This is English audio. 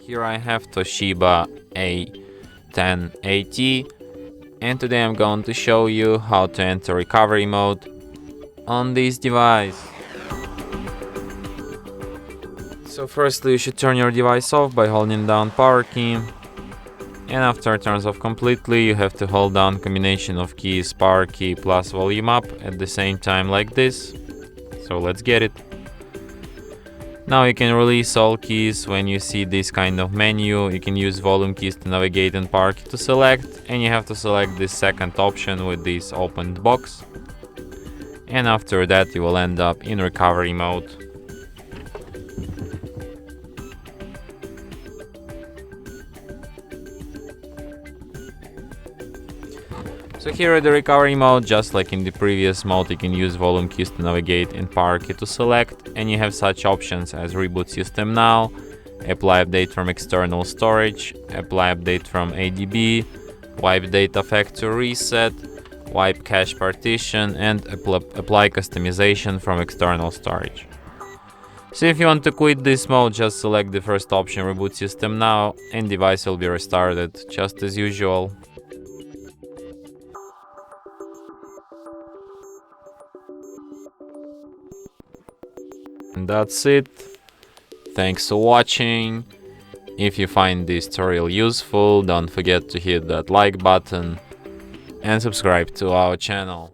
Here I have TOSHIBA A10-A, and today I'm going to show you how to enter recovery mode on this device. So firstly, you should turn your device off by holding down power key, and after it turns off completely, you have to hold down combination of keys power key plus volume up at the same time like this. So let's get it. Now you can release all keys. When you see this kind of menu, you can use volume keys to navigate and power key to select, and you have to select this second option with this opened box, and after that you will end up in recovery mode. So here at the recovery mode, just like in the previous mode, you can use volume keys to navigate and power key to select, and you have such options as reboot system now, apply update from external storage, apply update from ADB, wipe data factory reset, wipe cache partition, and apply customization from external storage. So if you want to quit this mode, just select the first option, reboot system now, and device will be restarted just as usual. And that's it. Thanks for watching. If you find this tutorial useful, don't forget to hit that like button and subscribe to our channel.